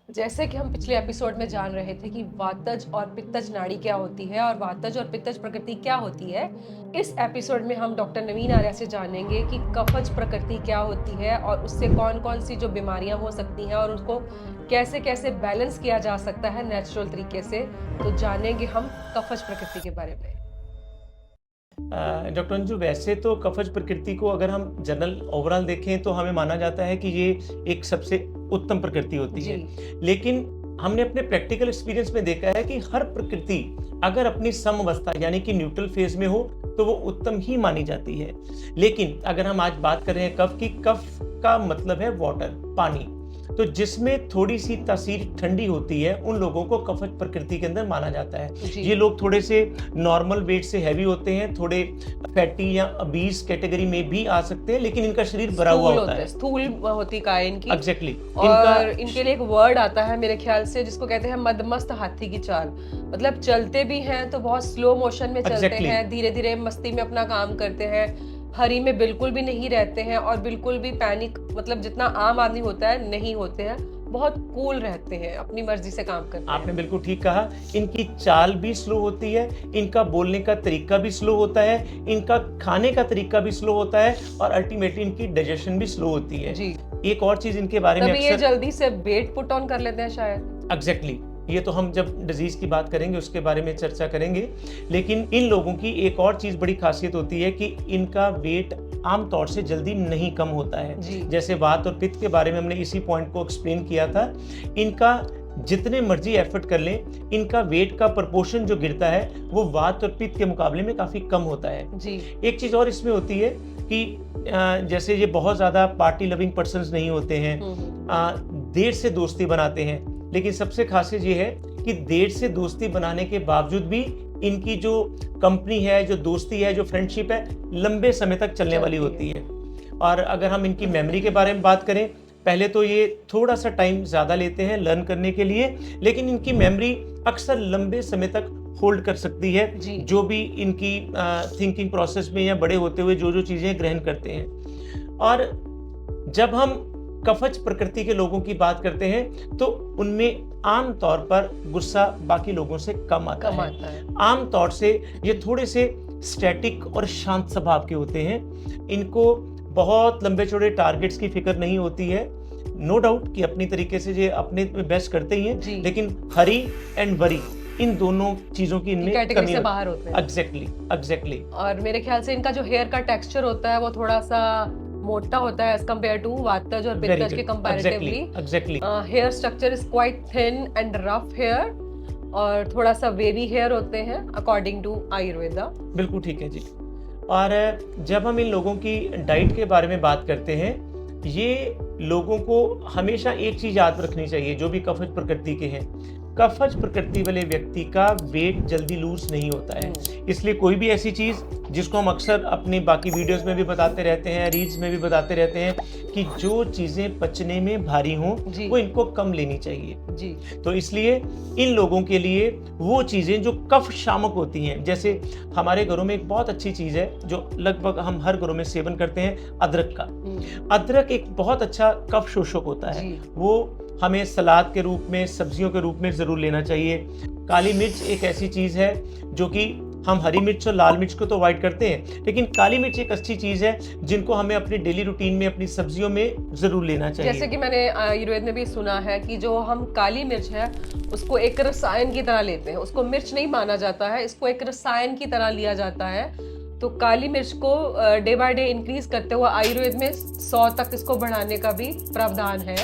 जैसे कि हम पिछले एपिसोड में जान रहे थे कि वातज और पित्तज नाड़ी क्या होती है और वातज और पित्तज प्रकृति क्या होती है, इस एपिसोड में हम डॉक्टर नवीन आर्या से जानेंगे कि कफज प्रकृति क्या होती है और उससे कौन कौन सी जो बीमारियां हो सकती हैं और उसको कैसे कैसे बैलेंस किया जा सकता है नेचुरल तरीके से। तो जानेंगे हम कफज प्रकृति के बारे में। डॉक्टर अंजू, वैसे तो कफज प्रकृति को अगर हम जनरल ओवरऑल देखें तो हमें माना जाता है कि ये एक सबसे उत्तम प्रकृति होती है। लेकिन हमने अपने प्रैक्टिकल एक्सपीरियंस में देखा है कि हर प्रकृति अगर अपनी सम अवस्था यानी कि न्यूट्रल फेज में हो तो वो उत्तम ही मानी जाती है। लेकिन अगर हम आज बात कर रहे हैं कफ की, कफ का मतलब है वाटर, पानी, तो जिसमें थोड़ी सी तासीर ठंडी होती है उन लोगों को कफज प्रकृति के अंदर माना जाता है। ये लोग थोड़े से नॉर्मल वेट से हैवी होते हैं, थोड़े फैटी या obese कैटेगरी में भी आ सकते हैं, लेकिन इनका शरीर भरा हुआ होता है, स्थूल होती है इनकी। एग्जैक्टली। और इनके लिए एक वर्ड आता है मेरे ख्याल से जिसको कहते हैं मदमस्त हाथी की चाल। मतलब चलते भी हैं तो बहुत स्लो मोशन में चलते हैं, धीरे धीरे मस्ती में अपना काम करते हैं, हरी में बिल्कुल भी नहीं रहते हैं और बिल्कुल भी पैनिक, मतलब जितना आम आदमी होता है नहीं होते हैं, बहुत कूल रहते हैं, अपनी मर्जी से काम करते हैं। आपने बिल्कुल ठीक कहा। इनकी चाल भी स्लो होती है, इनका बोलने का तरीका भी स्लो होता है, इनका खाने का तरीका भी स्लो होता है और अल्टीमेटली इनकी डाइजेशन भी स्लो होती है जी। एक और चीज इनके बारे में ये जल्दी से वेट पुट ऑन कर लेते हैं शायद। एग्जैक्टली। ये तो हम जब डिजीज की बात करेंगे उसके बारे में चर्चा करेंगे। लेकिन इन लोगों की एक और चीज बड़ी खासियत होती है कि इनका वेट आमतौर से जल्दी नहीं कम होता है। जैसे वात और पित्त के बारे में हमने इसी पॉइंट को एक्सप्लेन किया था। इनका जितने मर्जी एफर्ट कर लें, इनका वेट का प्रोपोर्शन जो गिरता है वो वात और पित्त के मुकाबले में काफी कम होता है जी। एक चीज और इसमें होती है कि जैसे ये बहुत ज्यादा पार्टी लविंग पर्सन्स नहीं होते हैं, देर से दोस्ती बनाते हैं। लेकिन सबसे खासियत ये है कि देर से दोस्ती बनाने के बावजूद भी इनकी जो कंपनी है, जो दोस्ती है, जो फ्रेंडशिप है, लंबे समय तक चलने वाली होती है। और अगर हम इनकी मेमोरी के बारे में बात करें, पहले तो ये थोड़ा सा टाइम ज़्यादा लेते हैं लर्न करने के लिए, लेकिन इनकी मेमोरी अक्सर लंबे समय तक होल्ड कर सकती है जो भी इनकी थिंकिंग प्रोसेस में या बड़े होते हुए जो चीज़ें ग्रहण करते हैं। और जब हम कफज प्रकृति के लोगों की बात करते हैं तो उनमें आम तौर पर गुस्सा बाकी लोगों से कम आता है। आम तौर से ये थोड़े से स्टैटिक और शांत स्वभाव के होते हैं। इनको बहुत लंबे चौड़े टारगेट्स की फिक्र नहीं होती है। नो डाउट कि अपनी तरीके से ये अपने बेस्ट करते ही हैं, लेकिन हरी एंड वरी इन दोनों चीजों की इनमें कैटेगरी से बाहर होते हैं। एग्जैक्टली। और मेरे ख्याल से इनका जो हेयर का टेक्सचर होता है वो थोड़ा सा मोटा होता है एज कंपेयर टू वातज और पित्तज के comparatively. Exactly. Hair structure is quite thin and rough hair और थोड़ा सा वेवी हेयर होते हैं अकॉर्डिंग टू आयुर्वेदा। बिल्कुल ठीक है जी। और जब हम इन लोगों की डाइट के बारे में बात करते हैं, ये लोगों को हमेशा एक चीज याद रखनी चाहिए जो भी कफज प्रकृति के हैं। कफज प्रकृति वाले व्यक्ति का वेट जल्दी लूज नहीं होता है। इसलिए कोई भी ऐसी चीज जिसको हम अक्सर अपनी बाकी वीडियोस में भी बताते रहते हैं, रील्स में भी बताते रहते हैं कि जो चीजें पचने में भारी हों वो इनको कम लेनी चाहिए जी। तो इसलिए इन लोगों के लिए वो चीजें जो कफ शामक होती हैं, जैसे हमारे घरों में एक बहुत अच्छी चीज है जो लगभग हम हर घरों में सेवन करते हैं, अदरक का। अदरक एक बहुत अच्छा कफ शोषक होता है। वो हमें सलाद के रूप में, सब्जियों के रूप में जरूर लेना चाहिए। काली मिर्च एक ऐसी चीज है जो कि हम हरी मिर्च और लाल मिर्च को तो अवॉइड करते हैं, लेकिन काली मिर्च एक अच्छी चीज है जिनको हमें अपनी डेली रूटीन में, अपनी सब्जियों में जरूर लेना चाहिए। जैसे कि मैंने आयुर्वेद में भी सुना है कि जो हम काली मिर्च है उसको एक रसायन की तरह लेते हैं, उसको मिर्च नहीं माना जाता है, इसको एक रसायन की तरह लिया जाता है। तो काली मिर्च को डे बाय डे इंक्रीज करते हुए आयुर्वेद में 100 तक इसको बढ़ाने का भी प्रावधान है।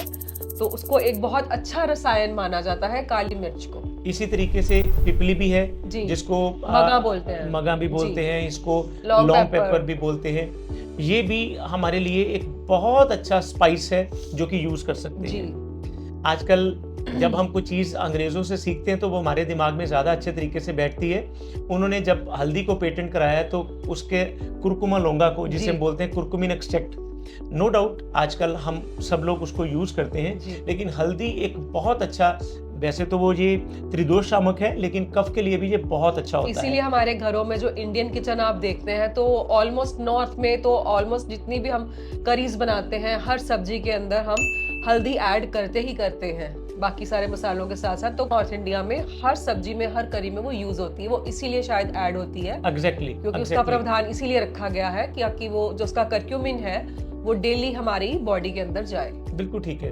तो उसको एक बहुत अच्छा रसायन माना जाता है काली मिर्च को। इसी तरीके से पिपली भी है जिसको मगा बोलते हैं, मगा भी बोलते हैं, इसको लॉन्ग पेपर भी बोलते हैं। ये भी हमारे लिए एक बहुत अच्छा स्पाइस है जो कि यूज कर सकते हैं। आजकल जब हम कोई चीज अंग्रेजों से सीखते हैं तो वो हमारे दिमाग में ज्यादा अच्छे तरीके से बैठती है। उन्होंने जब हल्दी को पेटेंट कराया तो उसके कुरकुमा लोंगा को, जिसे हम बोलते हैं कुरकुमिन एक्सट्रैक्ट, नो डाउट आजकल हम सब लोग उसको यूज करते हैं, लेकिन हल्दी एक बहुत अच्छा, वैसे तो वो ये त्रिदोष शामक है, लेकिन कफ के लिए भी ये बहुत अच्छा होता है। इसीलिए हमारे घरों में जो इंडियन किचन आप देखते हैं तो ऑलमोस्ट नॉर्थ में तो ऑलमोस्ट जितनी भी हम करीज बनाते हैं हर सब्जी के अंदर हम हल्दी ऐड करते ही करते हैं। बाकी सारे मसालों के साथ साथ। तो नॉर्थ इंडिया में हर सब्जी में, हर करी में वो यूज होती है, वो इसीलिए शायद ऐड होती है। एग्जैक्टली, क्योंकि उसका प्रावधान इसीलिए रखा गया है कि वो जो उसका कर्क्यूमिन है वो डेली हमारी बॉडी के अंदर जाए। बिल्कुल ठीक है।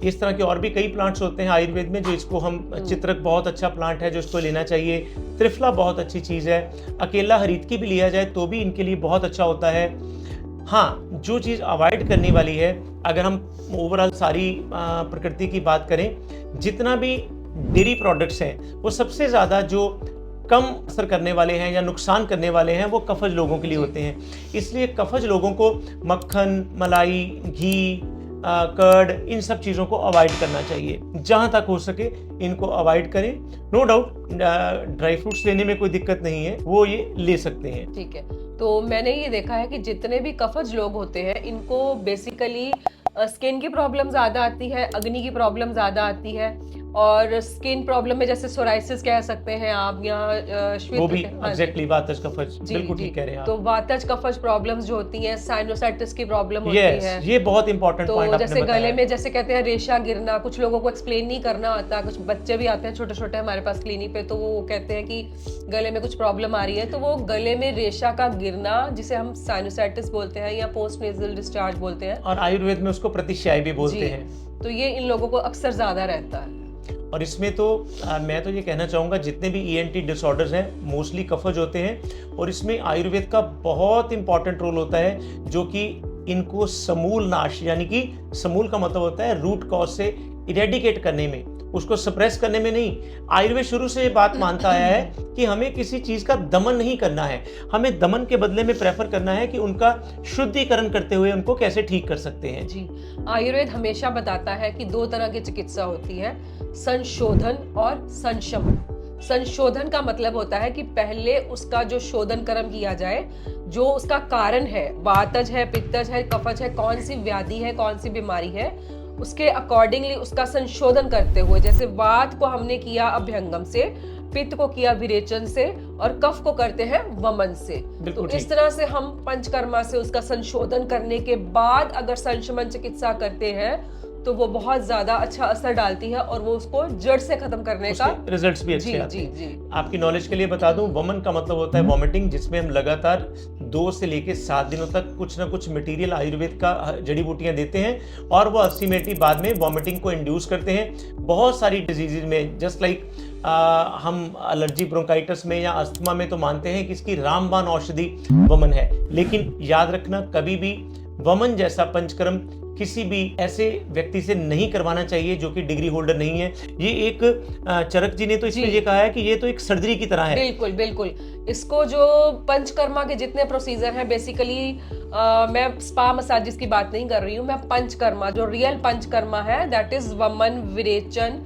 इस तरह के और भी कई प्लांट्स होते हैं आयुर्वेद में, जो इसको हम, चित्रक बहुत अच्छा प्लांट है जो इसको लेना चाहिए, त्रिफला बहुत अच्छी चीज़ है, अकेला हरीतकी भी लिया जाए तो भी इनके लिए बहुत अच्छा होता है। हाँ, जो चीज़ अवॉइड करने वाली है, अगर हम ओवरऑल सारी प्रकृति की बात करें, जितना भी डेयरी प्रोडक्ट्स हैं वो सबसे ज़्यादा जो कम असर करने वाले हैं या नुकसान करने वाले हैं वो कफज लोगों के लिए होते हैं। इसलिए कफज लोगों को मक्खन, मलाई, घी, कर्ड, इन सब चीज़ों को अवॉइड करना चाहिए। जहाँ तक हो सके इनको अवॉइड करें। नो डाउट ड्राई फ्रूट्स लेने में कोई दिक्कत नहीं है, वो ये ले सकते हैं। ठीक है। तो मैंने ये देखा है कि जितने भी कफज लोग होते हैं इनको बेसिकली स्किन की प्रॉब्लम ज़्यादा आती है, अग्नि की प्रॉब्लम ज़्यादा आती है, और स्किन प्रॉब्लम में जैसे सोराइसिस कह सकते हैं आप, या वो भी एग्जैक्टली वातज कफज, बिल्कुल ठीक कह रहे हैं आप। तो वातज कफज प्रॉब्लम्स जो होती हैं, साइनोसाइटिस की प्रॉब्लम होती है। ये बहुत इंपॉर्टेंट पॉइंट आपने जैसे गले में जैसे कहते हैं रेशा गिरना, कुछ लोगों को एक्सप्लेन नहीं करना आता, कुछ बच्चे भी आते हैं छोटे छोटे हमारे पास क्लिनिक पे, तो वो कहते हैं कि गले में कुछ प्रॉब्लम आ रही है, तो वो गले में रेशा का गिरना जिसे हम साइनोसाइटिस बोलते हैं या पोस्ट नेजल डिस्चार्ज बोलते हैं, और आयुर्वेद में उसको प्रतिश्याय भी बोलते हैं। तो ये इन लोगों को अक्सर ज्यादा रहता है। और इसमें तो मैं तो ये कहना चाहूँगा, जितने भी ENT डिसऑर्डर्स हैं मोस्टली कफज होते हैं, और इसमें आयुर्वेद का बहुत इंपॉर्टेंट रोल होता है, जो कि इनको समूल नाश, यानी कि समूल का मतलब होता है रूट कॉज से इरेडिकेट करने में, उसको सप्रेस करने में नहीं। आयुर्वेद शुरू से ये बात मानता आया है कि हमें किसी चीज़ का दमन नहीं करना है, हमें दमन के बदले में प्रेफर करना है कि उनका शुद्धिकरण करते हुए उनको कैसे ठीक कर सकते हैं। जी, आयुर्वेद हमेशा बताता है कि दो तरह की चिकित्सा होती है, संशोधन और संशमन। संशोधन का मतलब होता है कि पहले उसका जो शोधन कर्म किया जाए, जो उसका कारण है, वातज है, पित्तज है, कफज है, कौन सी व्याधि है, कौन सी बीमारी है, उसके अकॉर्डिंगली उसका संशोधन करते हुए, जैसे वात को हमने किया अभ्यंगम से, पित्त को किया विरेचन से, और कफ को करते हैं वमन से। तो इस तरह से हम पंचकर्मा से उसका संशोधन करने के बाद अगर संशमन चिकित्सा करते हैं तो वो बहुत ज्यादा अच्छा असर डालती है, और वो उसको जड़ से खत्म करने का रिजल्ट्स भी अच्छे आते हैं। आपकी नॉलेज के लिए बता दूं, वमन का मतलब होता है वॉमिटिंग, जिसमें हम लगातार 2 से लेकर 7 दिनों तक कुछ ना कुछ मटेरियल आयुर्वेद का जड़ी बूटियां देते हैं, और वो अल्टीमेटली बाद में वॉमिटिंग को इंड्यूस करते हैं। बहुत सारी डिजीजेज में, जस्ट लाइक हम एलर्जी ब्रोंकाइटिस में या अस्थमा में तो मानते हैं कि इसकी रामबाण औषधि वमन है, लेकिन याद रखना कभी भी वमन जैसा पंचकर्म किसी भी ऐसे व्यक्ति से नहीं करवाना चाहिए जो कि डिग्री होल्डर नहीं है। ये एक चरक जी ने तो इसमें ये कहा है कि ये तो एक सर्जरी की तरह है। बिल्कुल बिल्कुल। इसको जो पंचकर्मा के जितने प्रोसीजर हैं, बेसिकली मैं स्पा मसाजिस की बात नहीं कर रही हूँ, मैं पंचकर्मा, जो रियल पंचकर्मा है, दैट इज वमन, विरेचन,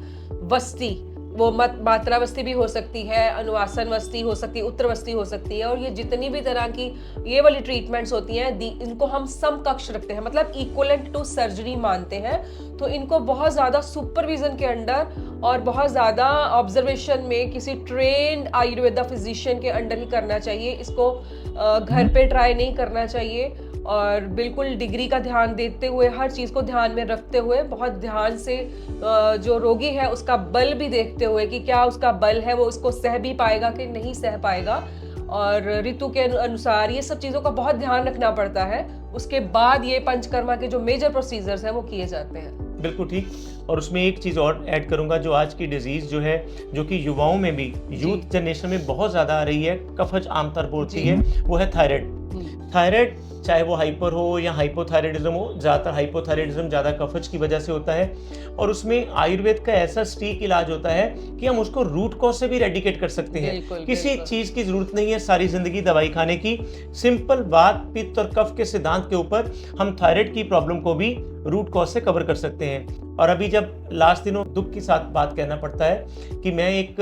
वस्ती, वो मात्रावस्थी भी हो सकती है, अनुवासन वस्ती हो सकती है, उत्तरवस्ती हो सकती है, और ये जितनी भी तरह की ये वाली ट्रीटमेंट्स होती हैं, इनको हम समकक्ष रखते हैं, मतलब इक्वलेंट टू सर्जरी मानते हैं। तो इनको बहुत ज़्यादा सुपरविजन के अंडर और बहुत ज़्यादा ऑब्जर्वेशन में किसी ट्रेन्ड आयुर्वेदा फिजिशियन के अंडर ही करना चाहिए। इसको घर पे ट्राई नहीं करना चाहिए, और बिल्कुल डिग्री का ध्यान देते हुए, हर चीज़ को ध्यान में रखते हुए, बहुत ध्यान से जो रोगी है उसका बल भी देखते हुए कि क्या उसका बल है, वो उसको सह भी पाएगा कि नहीं सह पाएगा, और ऋतु के अनुसार ये सब चीज़ों का बहुत ध्यान रखना पड़ता है। उसके बाद ये पंचकर्मा के जो मेजर प्रोसीजर्स हैं वो किए जाते हैं। बिल्कुल ठीक। और उसमें एक चीज़ और ऐड करूंगा, जो आज की डिजीज़ जो है, जो कि युवाओं में भी, यूथ जनरेशन में बहुत ज़्यादा आ रही है, कफज आमतौर पर होती है, वो है थायराइड। थायराइड चाहे वो हाइपर हो या हाइपोथायराइडिज्म हो, ज़्यादातर हाइपोथायराइडिज्म ज़्यादा कफज की वजह से होता है, और उसमें आयुर्वेद का ऐसा सटीक इलाज होता है कि हम उसको रूट कॉज से भी रेडिकेट कर सकते हैं। किसी चीज़ की जरूरत नहीं है सारी जिंदगी दवाई खाने की। सिंपल वात, पित्त और कफ के सिद्धांत के ऊपर हम थायराइड की प्रॉब्लम को भी रूट कॉज से कवर कर सकते हैं। और अभी जब लास्ट दिनों दुख के साथ बात कहना पड़ता है कि मैं एक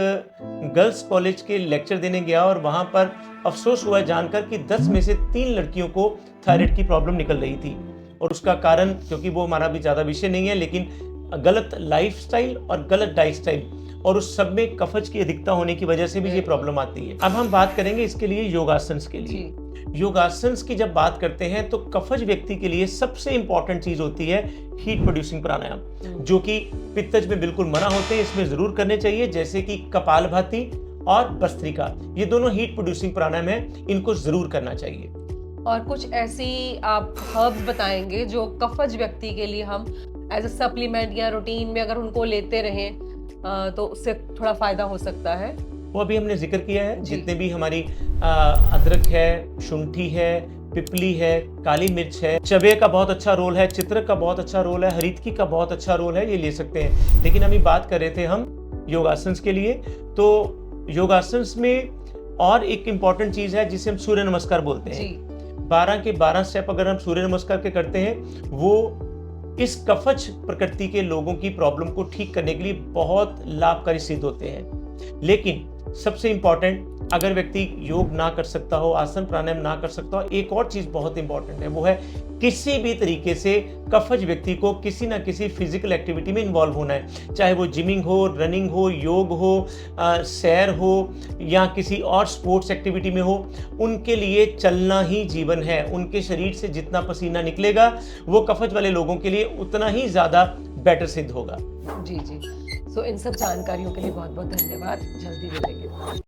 गर्ल्स कॉलेज के लेक्चर देने गया, और वहाँ पर अफसोस हुआ जानकर कि 10 में से 3 लड़कियों को थायराइड की प्रॉब्लम निकल रही थी। और उसका कारण, क्योंकि वो हमारा भी ज़्यादा विषय नहीं है, लेकिन गलत लाइफस्टाइल और गलत डाइट स्टाइल, और उस सब में कफज की अधिकता होने की वजह से भी ये प्रॉब्लम आती है। अब हम बात करेंगे इसके लिए योगासन के लिए। योगासन की जब बात करते हैं तो कफज व्यक्ति के लिए सबसे इंपॉर्टेंट चीज होती है हीट प्रोड्यूसिंग प्राणायाम, जो कि पित्तज में बिल्कुल मना होते हैं, इसमें जरूर करने चाहिए, जैसे कि कपालभाति और भस्त्रिका। ये दोनों हीट प्रोड्यूसिंग प्राणायाम है, इनको जरूर करना चाहिए। और कुछ ऐसी आप हर्ब्स बताएंगे जो कफज व्यक्ति के लिए हम एज अ सप्लीमेंट या रूटीन में अगर उनको लेते रहें तो उससे थोड़ा फायदा हो सकता है? वो अभी हमने जिक्र किया है, जितने भी हमारी अदरक है, शुंठी है, पिपली है, काली मिर्च है, चबे का बहुत अच्छा रोल है, चित्रक का बहुत अच्छा रोल है, हरितकी का बहुत अच्छा रोल है, ये ले सकते हैं। लेकिन अभी बात कर रहे थे हम योगासन के लिए, तो योगासन में और एक इम्पॉर्टेंट चीज है जिसे हम सूर्य नमस्कार बोलते हैं। 12 के 12 स्टेप अगर हम सूर्य नमस्कार के करते हैं, वो इस कफज प्रकृति के लोगों की प्रॉब्लम को ठीक करने के लिए बहुत लाभकारी सिद्ध होते हैं। लेकिन सबसे इंपॉर्टेंट, अगर व्यक्ति योग ना कर सकता हो, आसन प्राणायाम ना कर सकता हो, एक और चीज बहुत इंपॉर्टेंट है, वो है किसी भी तरीके से कफज व्यक्ति को किसी ना किसी फिजिकल एक्टिविटी में इन्वॉल्व होना है, चाहे वो जिमिंग हो, रनिंग हो, योग हो, सैर हो या किसी और स्पोर्ट्स एक्टिविटी में हो। उनके लिए चलना ही जीवन है। उनके शरीर से जितना पसीना निकलेगा वो कफज वाले लोगों के लिए उतना ही ज्यादा बेटर सिद्ध होगा। जी जी, इन सब जानकारियों के लिए बहुत बहुत धन्यवाद। जल्दी मिलेंगे।